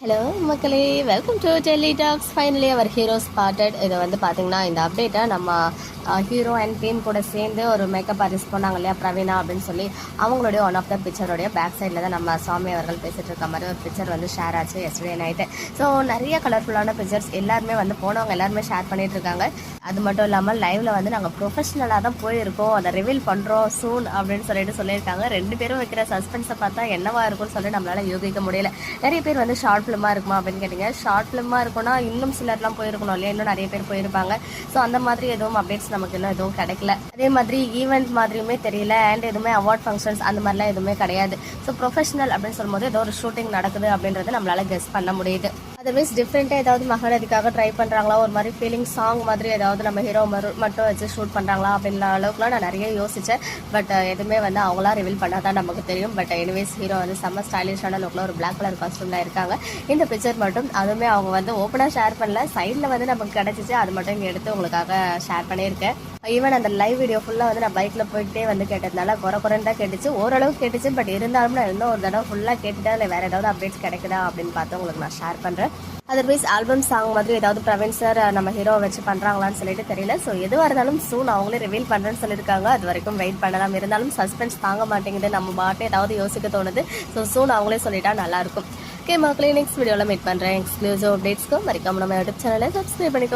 Hello மக்களே, welcome to Delhi talks. Finally அவர் hero spotted. இதை வந்து பார்த்தீங்கன்னா இந்த அப்டேட்டை நம்ம ஹீரோ அண்ட் டீம் கூட சேர்ந்து ஒரு மேக்கப் ஆர்டிஸ்ட் போனாங்க இல்லையா, பிரவீனா அப்படின்னு சொல்லி, அவங்களுடைய ஒன் ஆஃப் த பிக்சருடைய பேக் சைடில் தான் நம்ம சாமி அவர்கள் பேசிகிட்டு இருக்க மாதிரி ஒரு பிக்சர் வந்து ஷேர் ஆச்சு எஸ்டர்டே நைட்டு. ஸோ நிறைய கலர்ஃபுல்லான பிக்சர்ஸ் எல்லாருமே வந்து போனவங்க எல்லாருமே ஷேர் பண்ணிட்டு இருக்காங்க. அது மட்டும் இல்லாமல் லைவ்ல வந்து நாங்கள் ப்ரொஃபஷனலாக தான் போயிருக்கோம், அதை ரிவீல் பண்ணுறோம் சூன் அப்படின்னு சொல்லியிருக்காங்க. ரெண்டு பேரும் வைக்கிற சஸ்பென்ஸை பார்த்தா என்னவா இருக்கும்னு சொல்லி நம்மளால யோகிக்க முடியல. நிறைய பேர் வந்து ஷார்ட் ஃபிலிமாக இருக்குமா அப்படின்னு கேட்டிங்க. ஷார்ட் ஃபிலிமாக இருக்கும்னா இன்னும் சிலர்லாம் போயிருக்கணும் இல்லையா, இன்னும் நிறைய பேர் போயிருப்பாங்க. ஸோ அந்த மாதிரி எதுவும் அப்டேட்ஸ் நமக்கு இன்னும் எதுவும் கிடைக்கல. அதே மாதிரி ஈவெண்ட் மாதிரியுமே தெரியல, அண்ட் எதுவுமே அவார்ட் ஃபங்க்ஷன்ஸ் அந்த மாதிரிலாம் எதுவுமே கிடையாது. ஸோ ப்ரொஃபஷனல் அப்படின்னு சொல்லும்போது ஏதோ ஒரு ஷூட்டிங் நடக்குது அப்படின்றது நம்மளால கெஸ் பண்ண முடியுது. அதர்வைஸ் டிஃப்ரெண்ட்டாக ஏதாவது மகாநதிக்காக ட்ரை பண்ணுறாங்களா, ஒரு மாதிரி ஃபீலிங் சாங் மாதிரி ஏதாவது நம்ம ஹீரோ மட்டும் வச்சு ஷூட் பண்ணுறாங்களா அப்படின்ற அளவுக்குலாம் நான் நிறைய யோசித்தேன். பட் எதுவுமே வந்து அவங்களா ரிவீல் பண்ணால் தான் நமக்கு தெரியும். பட் எனிவேஸ் ஹீரோ வந்து செம்ம ஸ்டைலிஷான லுக்கில் ஒரு பிளாக் கலர் காஸ்டியூமில் இருக்காங்க. இந்த பிக்சர் மட்டும் அதுவுமே அவங்க வந்து ஓப்பனாக ஷேர் பண்ணல, சைடில் வந்து நமக்கு கிடச்சிச்சு. அது மட்டும் இங்கே எடுத்து உங்களுக்காக ஷேர் பண்ணியிருக்கேன். ஈவன் அந்த லைவ் வீடியோ ஃபுல்லாக வந்து நான் பைக்கில் போயிட்டே வந்து கேட்டதுனால குறைன்னு தான் கேட்டுச்சு, ஓரளவுக்கு கேட்டுச்சு. பட் இருந்தாலும் நான் இன்னும் ஒரு தடவை ஃபுல்லாக கேட்டுட்டா இல்லை வேறு ஏதாவது அப்டேட்ஸ் கிடைக்குதா அப்படின்னு பார்த்து உங்களுக்கு நான் ஷேர் பண்ணுறேன். அதர்வைஸ் ஆல்பம் சாங் மாதிரி ஏதாவது பிரவீன் சார் நம்ம ஹீரோ வச்சு பண்ணுறாங்களான்னு சொல்லிட்டு தெரியல. ஸோ எதுவாக இருந்தாலும் சூன் அவங்களே ரிவீல் பண்ணுறேன்னு சொல்லியிருக்காங்க. அது வரைக்கும் வெயிட் பண்ணலாம். இருந்தாலும் சஸ்பென்ஸ் தாங்க மாட்டேங்குது, நம்ம பாட்டு ஏதாவது யோசிக்க தோணுது. ஸோ சூன் அவங்களே சொல்லிட்டா நல்லாயிருக்கும். ஓகே மக்களே, நெக்ஸ்ட் வீடியோவில் மீட் பண்ணுறேன். எக்ஸ்க்ளூசிவ் அப்டேட்ஸ்க்கும் மறக்காம நம்ம யூடியூப் சேனலை சப்ஸ்கிரைப் பண்ணிக்கோ.